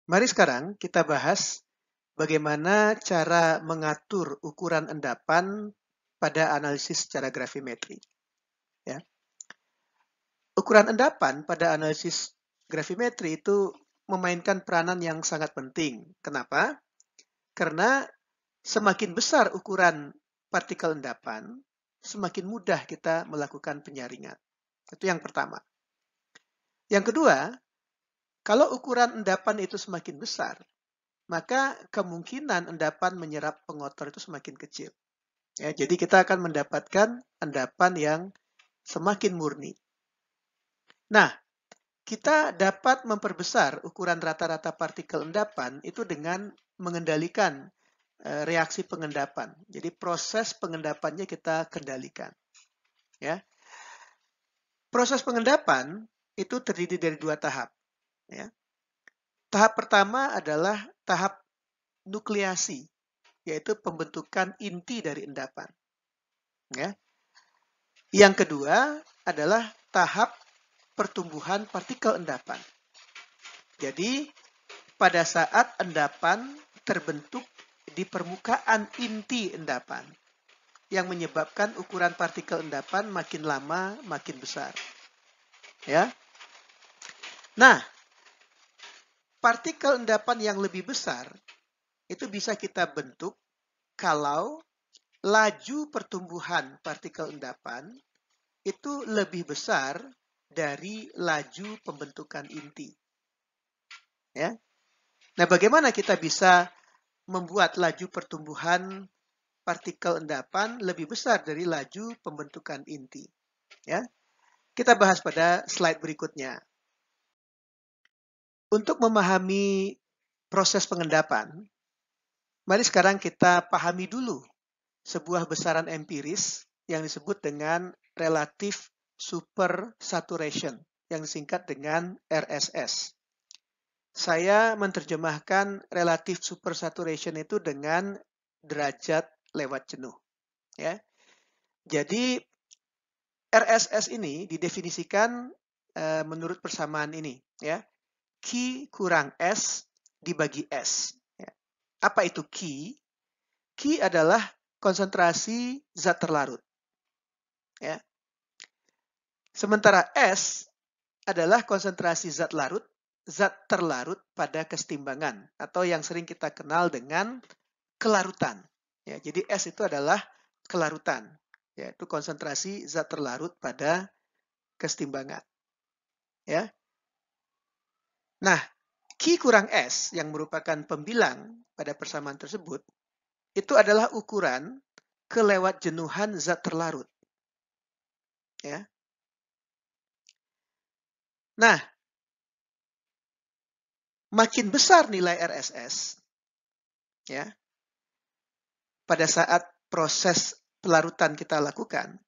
Mari sekarang kita bahas bagaimana cara mengatur ukuran endapan pada analisis secara gravimetri. Ya. Ukuran endapan pada analisis gravimetri itu memainkan peranan yang sangat penting. Kenapa? Karena semakin besar ukuran partikel endapan, semakin mudah kita melakukan penyaringan. Itu yang pertama. Yang kedua, kalau ukuran endapan itu semakin besar, maka kemungkinan endapan menyerap pengotor itu semakin kecil. Ya, jadi kita akan mendapatkan endapan yang semakin murni. Nah, kita dapat memperbesar ukuran rata-rata partikel endapan itu dengan mengendalikan reaksi pengendapan. Jadi proses pengendapannya kita kendalikan. Ya, proses pengendapan itu terdiri dari dua tahap. Ya. Tahap pertama adalah tahap nukleasi, yaitu pembentukan inti dari endapan. Ya. Yang kedua adalah tahap pertumbuhan partikel endapan. Jadi, pada saat endapan terbentuk di permukaan inti endapan, yang menyebabkan ukuran partikel endapan makin lama makin besar. Ya. Nah, partikel endapan yang lebih besar itu bisa kita bentuk kalau laju pertumbuhan partikel endapan itu lebih besar dari laju pembentukan inti. Ya. Nah, bagaimana kita bisa membuat laju pertumbuhan partikel endapan lebih besar dari laju pembentukan inti? Ya. Kita bahas pada slide berikutnya. Untuk memahami proses pengendapan, mari sekarang kita pahami dulu sebuah besaran empiris yang disebut dengan relative supersaturation, yang disingkat dengan RSS. Saya menerjemahkan relative supersaturation itu dengan derajat lewat jenuh. Ya. Jadi RSS ini didefinisikan menurut persamaan ini. Ya. Q kurang S dibagi S. Ya. Apa itu Q? Q adalah konsentrasi zat terlarut. Ya. Sementara S adalah konsentrasi zat terlarut pada kesetimbangan atau yang sering kita kenal dengan kelarutan. Ya, jadi S itu adalah kelarutan, yaitu konsentrasi zat terlarut pada kesetimbangan. Ya. Nah, Q kurang S yang merupakan pembilang pada persamaan tersebut itu adalah ukuran kelewat jenuhan zat terlarut. Ya. Nah, makin besar nilai RSS, ya, pada saat proses pelarutan kita lakukan,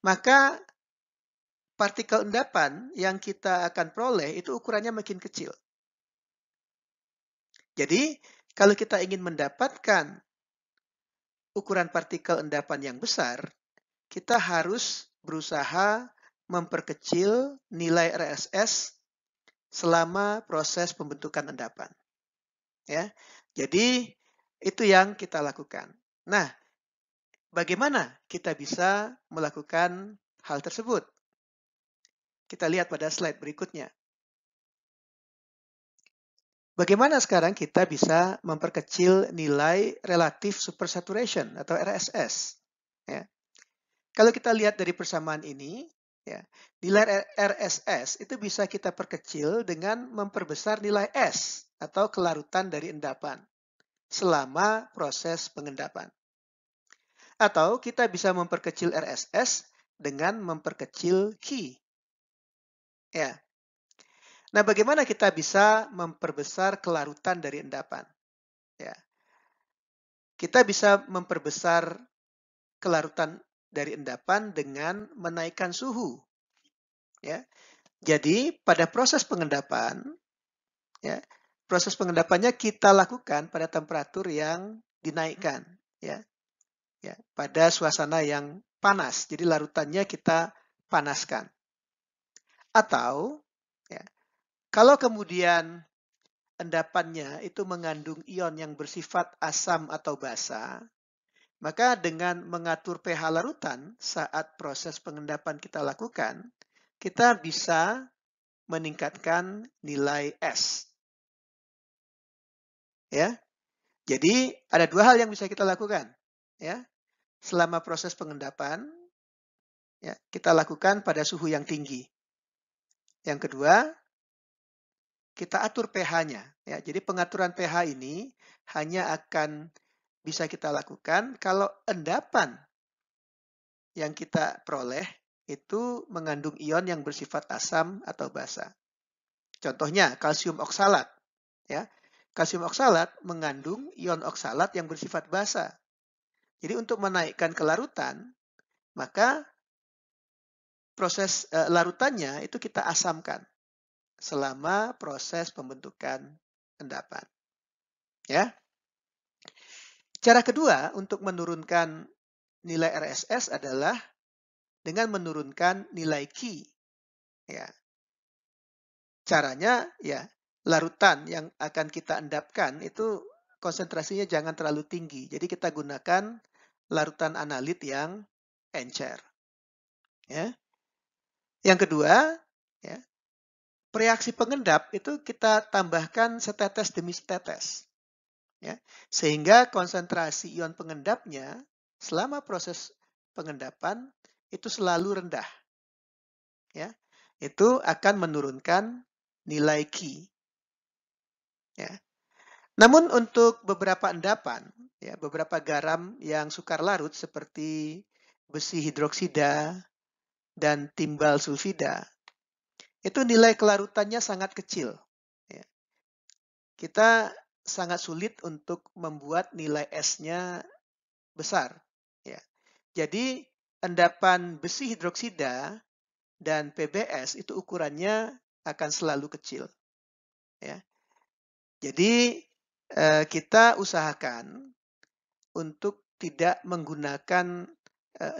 maka partikel endapan yang kita akan peroleh itu ukurannya makin kecil. Jadi, kalau kita ingin mendapatkan ukuran partikel endapan yang besar, kita harus berusaha memperkecil nilai RSS selama proses pembentukan endapan. Ya, jadi itu yang kita lakukan. Nah, bagaimana kita bisa melakukan hal tersebut? Kita lihat pada slide berikutnya. Bagaimana sekarang kita bisa memperkecil nilai relative supersaturation atau RSS? Ya. Kalau kita lihat dari persamaan ini, ya, nilai RSS itu bisa kita perkecil dengan memperbesar nilai S atau kelarutan dari endapan selama proses pengendapan. Atau kita bisa memperkecil RSS dengan memperkecil Q. Ya. Nah, bagaimana kita bisa memperbesar kelarutan dari endapan? Ya. Kita bisa memperbesar kelarutan dari endapan dengan menaikkan suhu. Ya. Jadi, pada proses pengendapan, ya, proses pengendapannya kita lakukan pada temperatur yang dinaikkan, ya, pada suasana yang panas. Jadi, larutannya kita panaskan. Atau, ya, kalau kemudian endapannya itu mengandung ion yang bersifat asam atau basa, maka dengan mengatur pH larutan saat proses pengendapan kita lakukan, kita bisa meningkatkan nilai S. Ya, jadi ada dua hal yang bisa kita lakukan. Ya, selama proses pengendapan, ya, kita lakukan pada suhu yang tinggi. Yang kedua, kita atur pH-nya. Ya, jadi pengaturan pH ini hanya akan bisa kita lakukan kalau endapan yang kita peroleh itu mengandung ion yang bersifat asam atau basa. Contohnya kalsium oksalat. Ya, kalsium oksalat mengandung ion oksalat yang bersifat basa. Jadi untuk menaikkan kelarutan, maka proses larutannya itu kita asamkan selama proses pembentukan endapan. Ya. Cara kedua untuk menurunkan nilai RSS adalah dengan menurunkan nilai Q. Ya. Caranya ya larutan yang akan kita endapkan itu konsentrasinya jangan terlalu tinggi. Jadi kita gunakan larutan analit yang encer. Ya. Yang kedua, ya, reaksi pengendap itu kita tambahkan setetes demi setetes. Ya, sehingga konsentrasi ion pengendapnya selama proses pengendapan itu selalu rendah. Ya, itu akan menurunkan nilai Q. Ya. Namun untuk beberapa endapan, ya, beberapa garam yang sukar larut seperti besi hidroksida dan timbal sulfida, itu nilai kelarutannya sangat kecil. Ya. Kita sangat sulit untuk membuat nilai S-nya besar. Ya. Jadi endapan besi hidroksida dan PBS itu ukurannya akan selalu kecil. Ya. Jadi kita usahakan untuk tidak menggunakan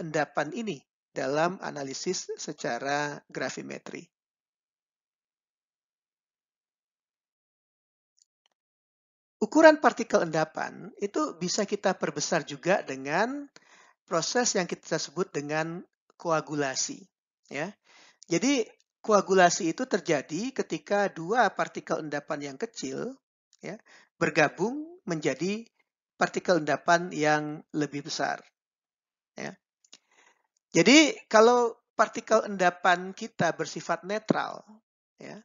endapan ini dalam analisis secara gravimetri. Ukuran partikel endapan itu bisa kita perbesar juga dengan proses yang kita sebut dengan koagulasi. Ya. Jadi koagulasi itu terjadi ketika dua partikel endapan yang kecil ya, bergabung menjadi partikel endapan yang lebih besar. Ya. Jadi kalau partikel endapan kita bersifat netral, ya,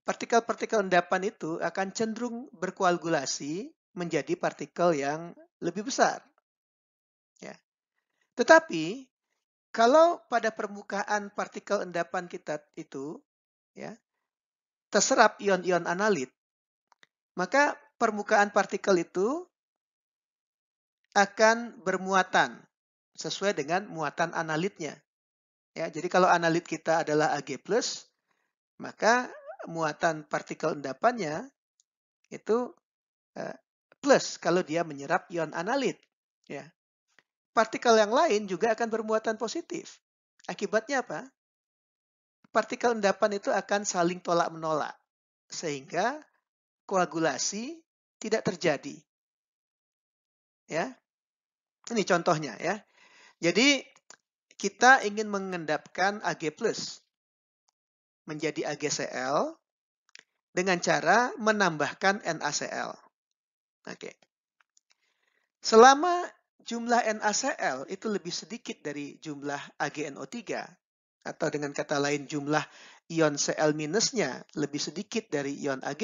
partikel-partikel endapan itu akan cenderung berkoagulasi menjadi partikel yang lebih besar. Ya. Tetapi kalau pada permukaan partikel endapan kita itu ya, terserap ion-ion analit, maka permukaan partikel itu akan bermuatan sesuai dengan muatan analitnya. Ya, jadi kalau analit kita adalah Ag+, maka muatan partikel endapannya itu plus kalau dia menyerap ion analit. Ya. Partikel yang lain juga akan bermuatan positif. Akibatnya apa? Partikel endapan itu akan saling tolak-menolak, sehingga koagulasi tidak terjadi. Ya, ini contohnya ya. Jadi kita ingin mengendapkan Ag+ menjadi AgCl dengan cara menambahkan NaCl. Oke. Selama jumlah NaCl itu lebih sedikit dari jumlah AgNO3, atau dengan kata lain jumlah ion Cl- nya lebih sedikit dari ion Ag+,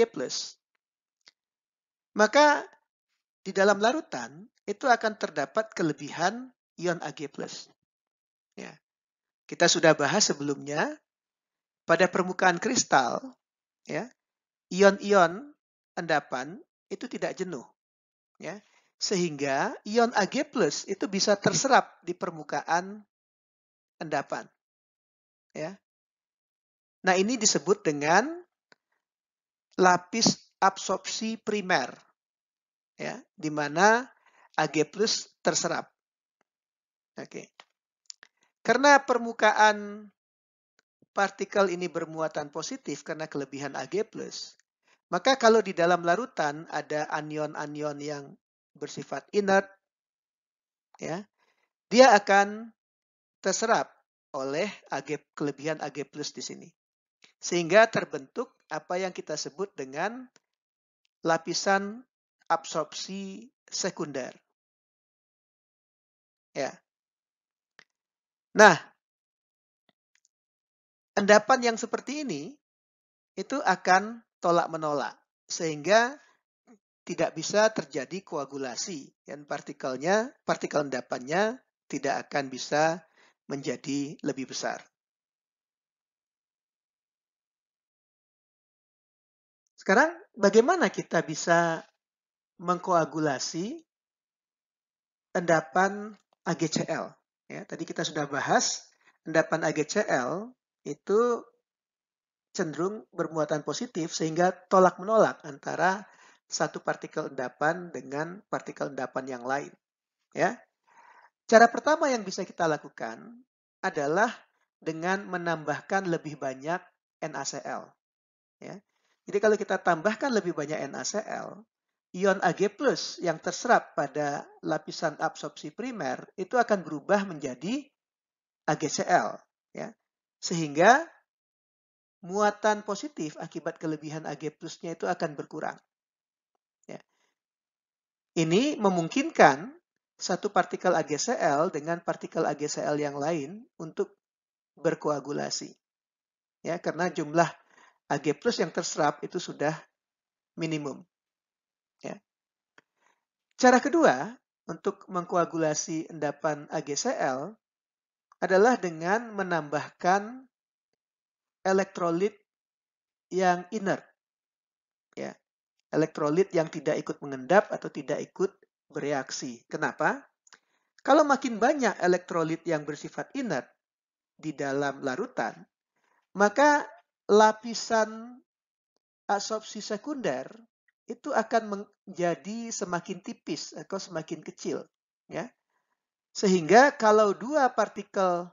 maka di dalam larutan itu akan terdapat kelebihan ion Ag+. Ya. Kita sudah bahas sebelumnya, pada permukaan kristal, ya, ion-ion endapan itu tidak jenuh. Ya. Sehingga ion Ag+ itu bisa terserap di permukaan endapan. Ya. Nah, ini disebut dengan lapis absorpsi primer. Ya, di mana Ag+ terserap. Oke. Karena permukaan partikel ini bermuatan positif karena kelebihan Ag+, Maka kalau di dalam larutan ada anion-anion yang bersifat inert, ya, dia akan terserap oleh kelebihan Ag+ di sini. Sehingga terbentuk apa yang kita sebut dengan lapisan absorpsi sekunder. Ya. Nah, endapan yang seperti ini itu akan tolak-menolak sehingga tidak bisa terjadi koagulasi dan partikel endapannya tidak akan bisa menjadi lebih besar. Sekarang bagaimana kita bisa mengkoagulasi endapan AgCl? Ya, tadi kita sudah bahas endapan AgCl itu cenderung bermuatan positif sehingga tolak-menolak antara satu partikel endapan dengan partikel endapan yang lain. Ya, cara pertama yang bisa kita lakukan adalah dengan menambahkan lebih banyak NaCl. Ya. Jadi kalau kita tambahkan lebih banyak NaCl, ion Ag+ yang terserap pada lapisan absorpsi primer itu akan berubah menjadi AgCl. Ya. Sehingga muatan positif akibat kelebihan Ag+-nya itu akan berkurang. Ya. Ini memungkinkan satu partikel AgCl dengan partikel AgCl yang lain untuk berkoagulasi. Ya, karena jumlah Ag+ yang terserap itu sudah minimum. Ya. Cara kedua untuk mengkoagulasi endapan AgCl adalah dengan menambahkan elektrolit yang inert. Ya. Elektrolit yang tidak ikut mengendap atau tidak ikut bereaksi. Kenapa? Kalau makin banyak elektrolit yang bersifat inert di dalam larutan, maka lapisan absorpsi sekunder itu akan menjadi semakin tipis atau semakin kecil. Ya. Sehingga kalau dua partikel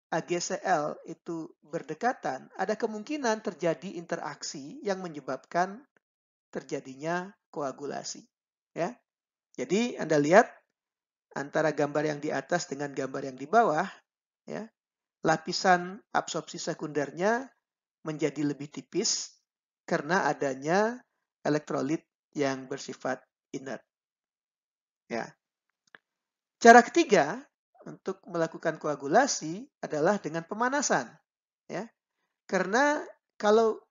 AgCl itu berdekatan, ada kemungkinan terjadi interaksi yang menyebabkan terjadinya koagulasi. Ya. Jadi Anda lihat antara gambar yang di atas dengan gambar yang di bawah, ya, lapisan absorpsi sekundernya menjadi lebih tipis karena adanya elektrolit yang bersifat inert. Ya. Cara ketiga untuk melakukan koagulasi adalah dengan pemanasan. Ya. Karena kalau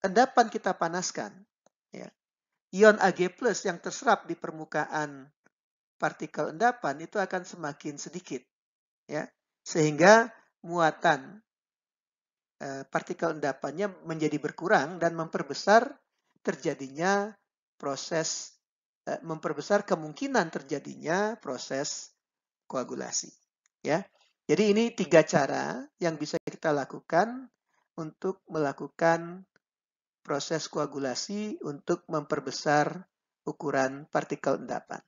endapan kita panaskan, ya, ion Ag+ yang terserap di permukaan partikel endapan itu akan semakin sedikit. Ya. Sehingga muatan partikel endapannya menjadi berkurang dan memperbesar terjadinya proses memperbesar kemungkinan terjadinya proses koagulasi. Ya, jadi ini 3 cara yang bisa kita lakukan untuk melakukan proses koagulasi untuk memperbesar ukuran partikel endapan.